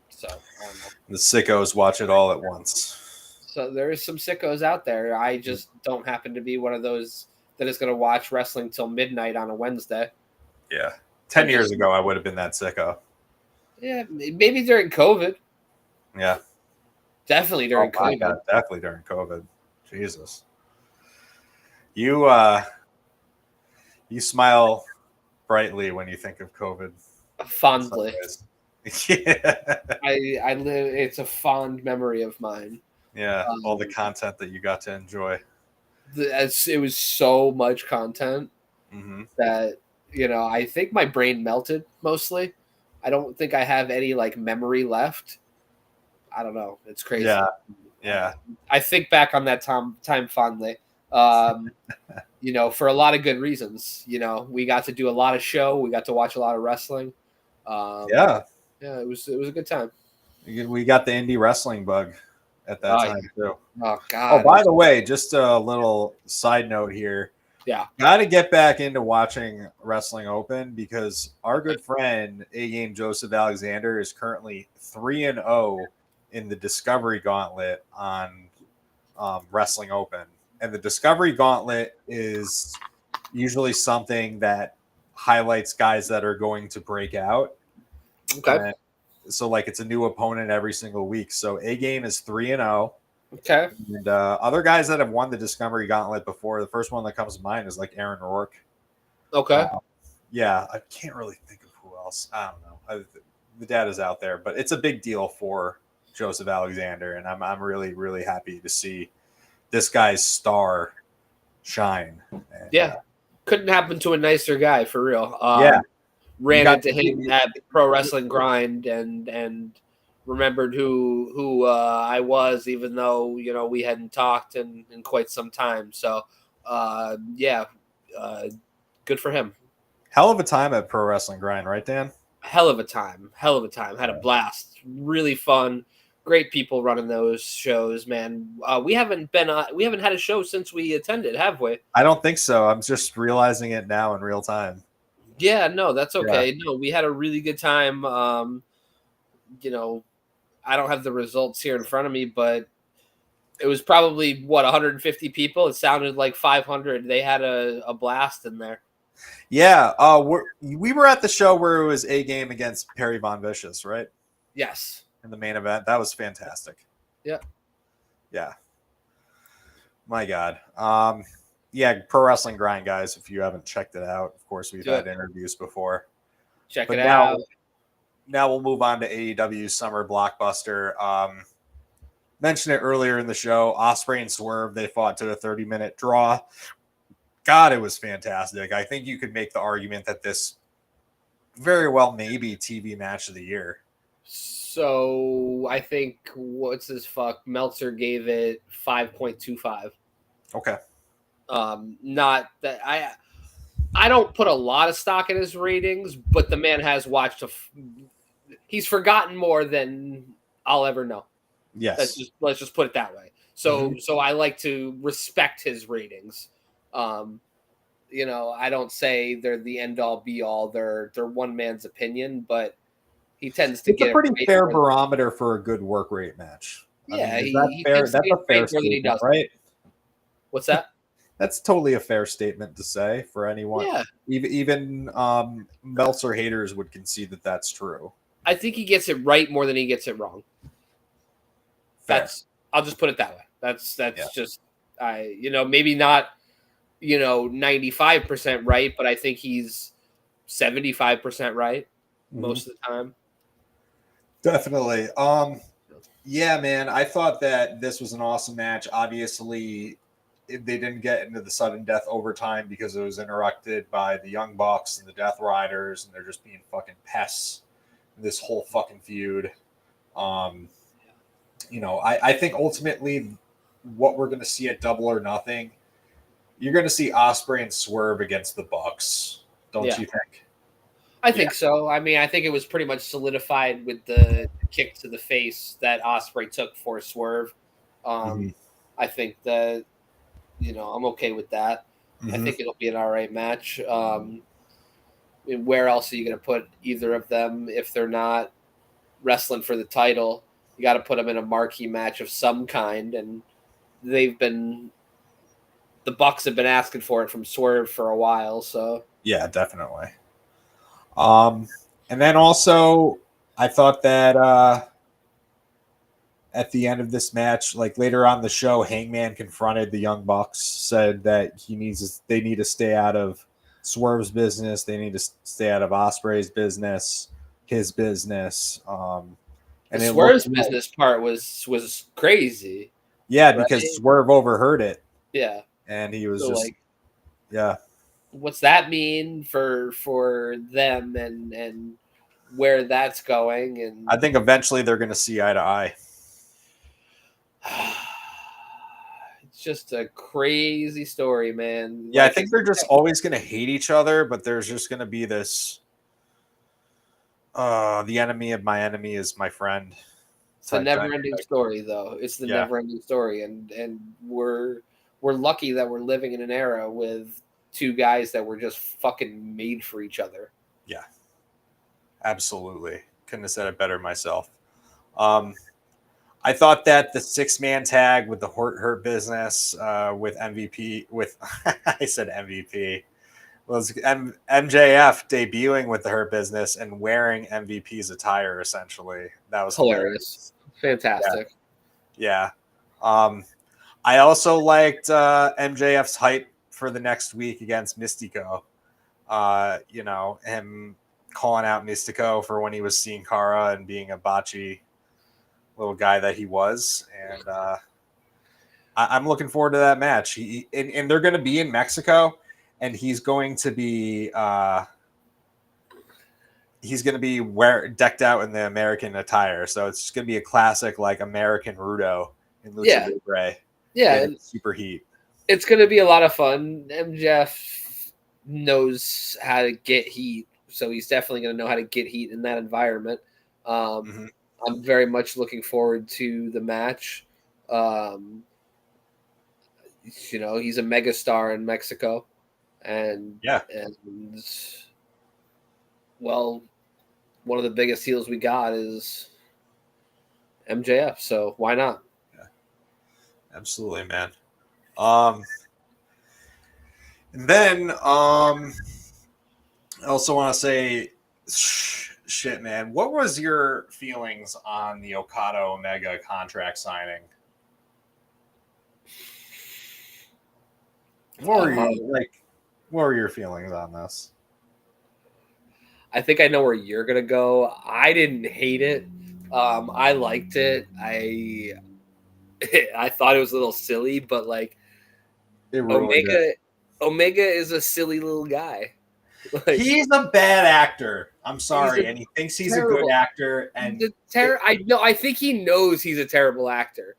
So, I don't know. The sickos watch it all at once. So there is some sickos out there. I just don't happen to be one of those that is going to watch wrestling till midnight on a Wednesday. Yeah. 10 years ago, I would have been that sicko. Yeah, maybe during COVID. Yeah. Definitely during COVID. God, definitely during COVID. Jesus. You smile brightly when you think of COVID. Fondly. Yeah. I live. It's a fond memory of mine. Yeah, all the content that you got to enjoy. It was so much content that, you know, I think my brain melted mostly. I don't think I have any like memory left. I don't know. It's crazy. Yeah. I think back on that time fondly. You know, for a lot of good reasons. You know, we got to do a lot of show. We got to watch a lot of wrestling. Yeah, it was a good time. We got the indie wrestling bug at that time too. Oh God! Oh, by the way, just a little side note here. Yeah, got to get back into watching Wrestling Open because our good friend A-Game Joseph Alexander is currently 3-0 in the Discovery Gauntlet on Wrestling Open, and the Discovery Gauntlet is usually something that highlights guys that are going to break out. Okay. So like it's a new opponent every single week. So A-Game is 3-0. Okay. And other guys that have won the Discovery Gauntlet before, the first one that comes to mind is like Aaron Rourke. Okay. Yeah, I can't really think of who else. I don't know. The data's out there, but it's a big deal for Joseph Alexander, and I'm really, really happy to see this guy's star shine. And, couldn't happen to a nicer guy for real. Ran into him at Pro Wrestling Grind and remembered who I was, even though, you know, we hadn't talked in quite some time. So, good for him. Hell of a time at Pro Wrestling Grind, right, Dan? Hell of a time. Had a blast. Really fun. Great people running those shows, man. We haven't had a show since we attended, have we? I don't think so. I'm just realizing it now in real time. Yeah, no, that's okay. Yeah. No, we had a really good time. You know, I don't have the results here in front of me, but it was probably 150 people. It sounded like 500. They had a blast in there. Yeah, we were at the show where it was A-Game against Perry Von Vicious, right? Yes. In the main event. That was fantastic. Yeah. Yeah. My God. Pro Wrestling Grind, guys, if you haven't checked it out. Of course, we've had interviews before. Check it out. Now we'll move on to AEW Summer Blockbuster. Mentioned it earlier in the show. Ospreay and Swerve, they fought to a 30-minute draw. God, it was fantastic. I think you could make the argument that this very well may be TV match of the year. So I think Meltzer gave it 5.25. Okay. Not that I don't put a lot of stock in his ratings, but the man has watched he's forgotten more than I'll ever know. Yes. Let's just put it that way. So so I like to respect his ratings. You know, I don't say they're the end all be all. They're one man's opinion, but he tends to It's get a pretty it fair barometer for a good work rate match. Yeah, I mean, is that fair? That's a fair statement, right? What's that? That's totally a fair statement to say for anyone. Yeah. Even Meltzer haters would concede that that's true. I think he gets it right more than he gets it wrong. Fair. I'll just put it that way. That's just maybe not 95% right, but I think he's 75% right most of the time. Definitely. Yeah, man. I thought that this was an awesome match. Obviously, they didn't get into the sudden death overtime because it was interrupted by the Young Bucks and the Death Riders, and they're just being fucking pests in this whole fucking feud. I think ultimately what we're going to see at Double or Nothing, you're going to see Ospreay and Swerve against the Bucks. Don't you think? I think so. I mean, I think it was pretty much solidified with the kick to the face that Ospreay took for Swerve. I think that, I'm okay with that. I think it'll be an all right match. Where else are you going to put either of them if they're not wrestling for the title? You got to put them in a marquee match of some kind, and the Bucks have been asking for it from Swerve for a while. So yeah, definitely. And then also, I thought that at the end of this match, like later on the show, Hangman confronted the Young Bucks, said that they need to stay out of Swerve's business, they need to stay out of Ospreay's business, his business. And the Swerve's business part was crazy. Yeah, right? Because Swerve overheard it. Yeah, and he was just like, yeah. What's that mean for them and where that's going? And I think eventually they're going to see eye to eye. It's just a crazy story, man. Yeah, I think they're just always going to hate each other, but there's just going to be this the enemy of my enemy is my friend. It's a never-ending story, though. It's the never-ending story, and we're lucky that we're living in an era with two guys that were just fucking made for each other. Yeah, absolutely. Couldn't have said it better myself. I thought that the 6-man tag with the Hurt Business with MVP I said MVP was MJF debuting with the Hurt Business and wearing MVP's attire. Essentially, that was hilarious. Fantastic. Yeah. I also liked MJF's hype for the next week against Mystico. Him calling out Mystico for when he was seeing Cara and being a botchy little guy that he was. And I'm looking forward to that match. And they're going to be in Mexico, and he's going to be decked out in the American attire. So it's just going to be a classic like American Rudo in Lucha Libre. Yeah, super heat. It's going to be a lot of fun. MJF knows how to get heat, so he's definitely going to know how to get heat in that environment. I'm very much looking forward to the match. He's a megastar in Mexico, and one of the biggest heels we got is MJF, so why not? Yeah, absolutely, man. And then I also want to say, shit, man, what was your feelings on the Okada Omega contract signing? What were your feelings on this? I think I know where you're gonna go. I didn't hate it. I liked it. I thought it was a little silly, but like Omega, Omega is a silly little guy. Like, he's a bad actor. I'm sorry, and he thinks he's a good actor. And I think he knows he's a terrible actor.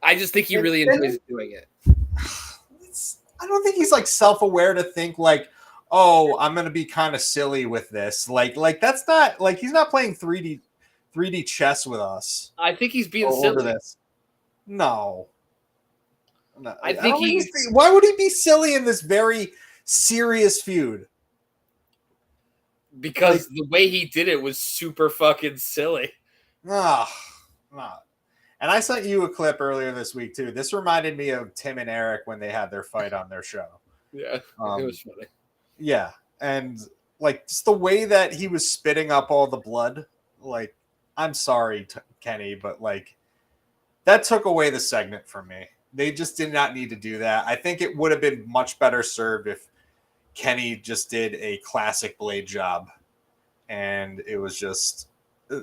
I just think he really enjoys doing it. I don't think he's like self-aware to think like, oh, I'm gonna be kind of silly with this. Like that's not like he's not playing 3D chess with us. I think he's being silly. This. No. I think why would he be silly in this very serious feud? Because the way he did it was super fucking silly. And I sent you a clip earlier this week too. This reminded me of Tim and Eric when they had their fight on their show. Yeah, it was funny. Yeah, and like just the way that he was spitting up all the blood. Like, I'm sorry, Kenny, but like that took away the segment from me. They just did not need to do that. I think it would have been much better served if Kenny just did a classic blade job, and it was just.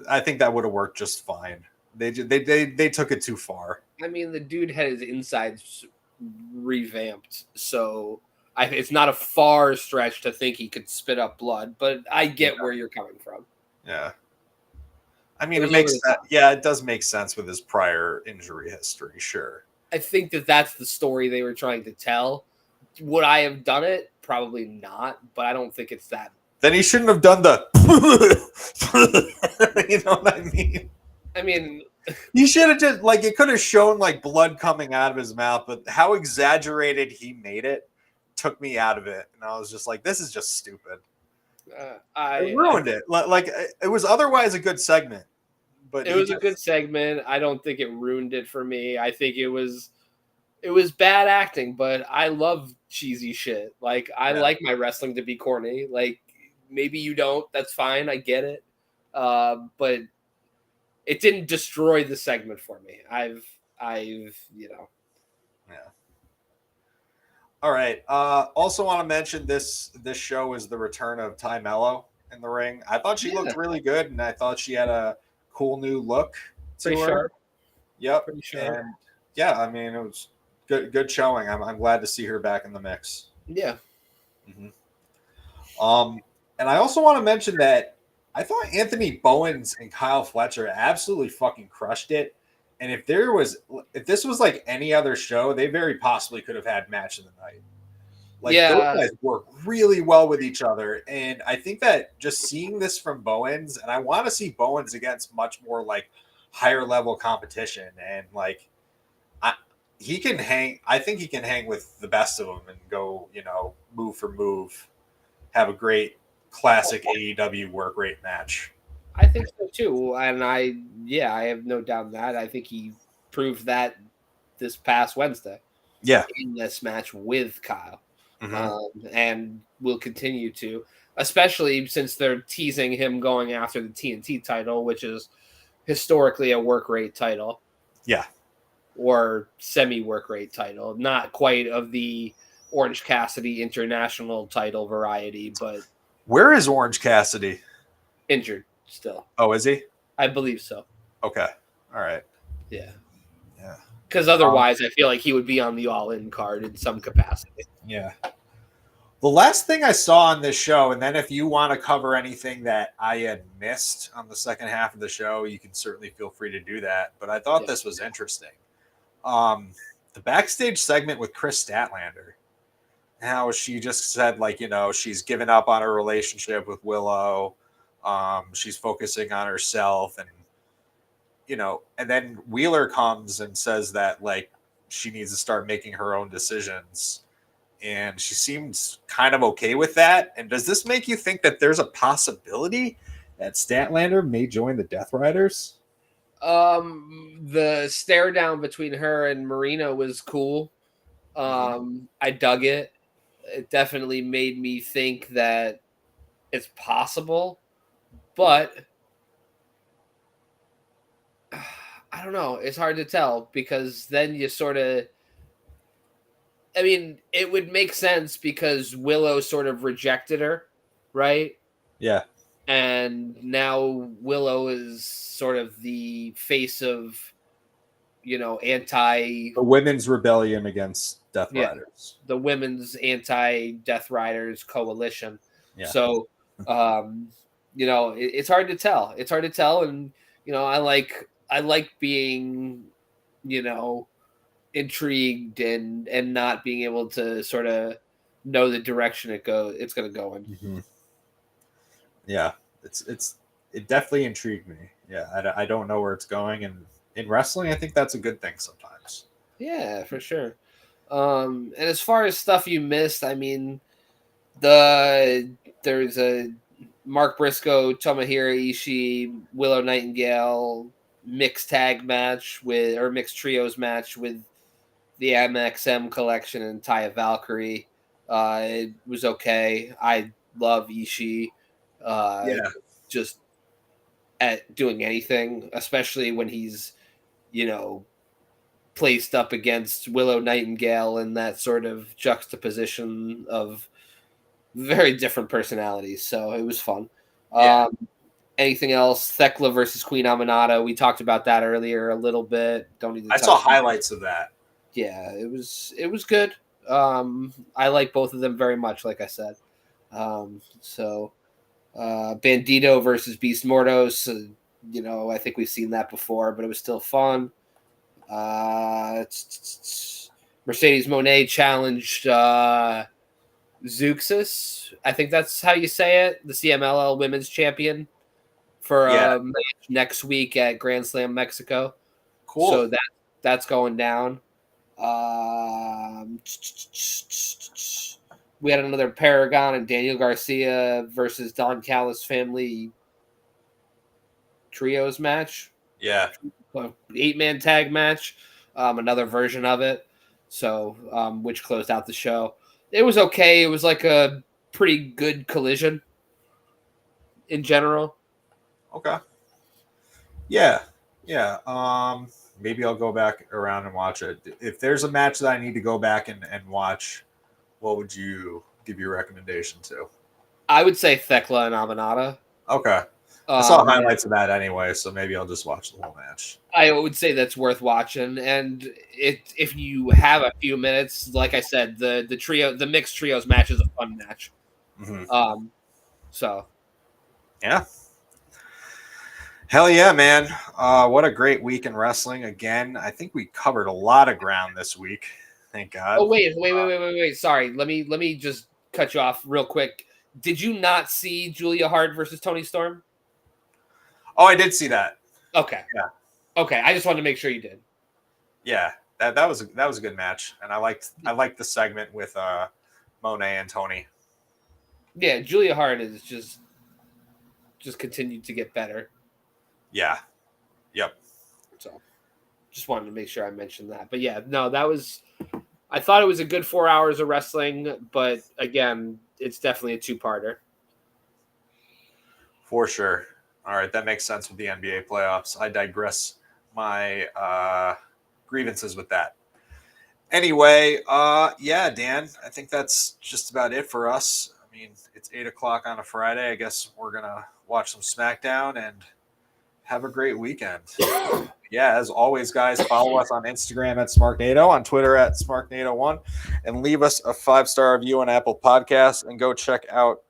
I think that would have worked just fine. They took it too far. I mean, the dude had his insides revamped, so it's not a far stretch to think he could spit up blood. But I get where you're coming from. Yeah. I mean, it makes sense. Yeah, it does make sense with his prior injury history. Sure. I think that's the story they were trying to tell. Would I have done it? Probably not, but I don't think it's that. Then he shouldn't have done the. You know what I mean? I mean, he should have just like it could have shown like blood coming out of his mouth, but how exaggerated he made it took me out of it, and I was just like, "This is just stupid." It ruined it. Like it was otherwise a good segment. But it was a good segment. I don't think it ruined it for me. I think it was bad acting, but I love cheesy shit. Like I like my wrestling to be corny. Like maybe you don't. That's fine. I get it. But it didn't destroy the segment for me. I've Yeah. All right. Also want to mention this show is the return of Ty Mello in the ring. I thought she looked really good, and I thought she had a cool new look to her. Sharp. Yep. Pretty sharp. And yeah, I mean, it was good showing. I'm glad to see her back in the mix. Yeah. Mm-hmm. And I also want to mention that I thought Anthony Bowens and Kyle Fletcher absolutely fucking crushed it. And if this was like any other show, they very possibly could have had match of the night. Like those guys work really well with each other. And I think that just seeing this from Bowens, and I want to see Bowens against much more like higher level competition. And like he can hang, I think he can hang with the best of them and go, move for move, have a great classic AEW work rate match. I think so too. And I have no doubt in that. I think he proved that this past Wednesday. Yeah. In this match with Kyle. And will continue to, especially since they're teasing him going after the TNT title, which is historically a work rate title. Yeah. Or semi work rate title. Not quite of the Orange Cassidy international title variety, but. Where is Orange Cassidy? Injured still. Oh, is he? I believe so. Okay. All right. Yeah. Yeah. Because otherwise, I feel like he would be on the all-in card in some capacity. Yeah. The last thing I saw on this show, and then if you want to cover anything that I had missed on the second half of the show, you can certainly feel free to do that. But I thought this was interesting. The backstage segment with Chris Statlander. How she just said, like, she's given up on her relationship with Willow. She's focusing on herself, and and then Wheeler comes and says that like she needs to start making her own decisions, and she seems kind of okay with that. And does this make you think that there's a possibility that Statlander may join the Death Riders? The stare down between her and Marina was cool. I dug it. It definitely made me think that it's possible, but I don't know. It's hard to tell because then you sort of, I mean, it would make sense because Willow sort of rejected her, right? Yeah. And now Willow is sort of the face of, the women's rebellion against Death Riders. The Women's Anti-Death Riders Coalition. Yeah. So, it's hard to tell. It's hard to tell, and I like being, intrigued and not being able to sort of know the direction it's going to go in. Mm-hmm. Yeah, it definitely intrigued me. Yeah, I don't know where it's going, and in wrestling, I think that's a good thing sometimes. Yeah, for sure. And as far as stuff you missed, I mean, there's a Mark Briscoe, Tomohiro Ishii, Willow Nightingale mixed tag match mixed trios match with the MXM collection and Taya Valkyrie. It was okay. I love Ishii. Just at doing anything, especially when he's, placed up against Willow Nightingale in that sort of juxtaposition of very different personalities. So it was fun. Yeah. Anything else? Thekla versus Queen Aminata. We talked about that earlier a little bit. Don't need to. I saw highlights of that. Yeah, it was good. I like both of them very much, like I said. Bandito versus Beast Mordos. I think we've seen that before, but it was still fun. Mercedes Moné challenged Zeuxis. I think that's how you say it. The CMLL Women's Champion for match next week at Grand Slam Mexico. Cool. So that's going down. We had another Paragon and Daniel Garcia versus Don Callis family trios match. Yeah. 8-man tag match. Another version of it. So, which closed out the show. It was okay. It was like a pretty good collision in general. Okay. Yeah. Maybe I'll go back around and watch it. If there's a match that I need to go back and watch, what would you give your recommendation to? I would say Thekla and Aminata. Okay. I saw highlights of that anyway, so maybe I'll just watch the whole match. I would say that's worth watching, and if you have a few minutes, like I said, the mixed trios match is a fun match. Mm-hmm. So yeah. Hell yeah, man. What a great week in wrestling. Again, I think we covered a lot of ground this week. Thank God. Oh, wait. Sorry. Let me just cut you off real quick. Did you not see Julia Hart versus Toni Storm? Oh, I did see that. Okay. Yeah. Okay. I just wanted to make sure you did. Yeah. That was a good match. And I liked the segment with Monet and Tony. Yeah, Julia Hart is just continued to get better. Yeah. Yep. So just wanted to make sure I mentioned that. But yeah, no, I thought it was a good 4 hours of wrestling, but again, it's definitely a two-parter. For sure. All right, that makes sense with the NBA playoffs. I digress my grievances with that. Anyway, yeah, Dan, I think that's just about it for us. I mean, it's 8:00 on a Friday. I guess we're going to watch some SmackDown and have a great weekend. Yeah, as always, guys, follow us on Instagram at Smarknado, on Twitter at Smarknado1, and leave us a 5-star review on Apple Podcasts, and go check out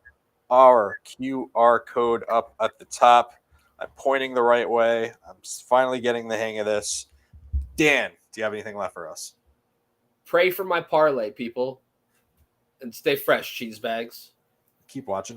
our QR code up at the top. I'm pointing the right way. I'm finally getting the hang of this. Dan, do you have anything left for us? Pray for my parlay, people, and stay fresh, cheese bags. Keep watching.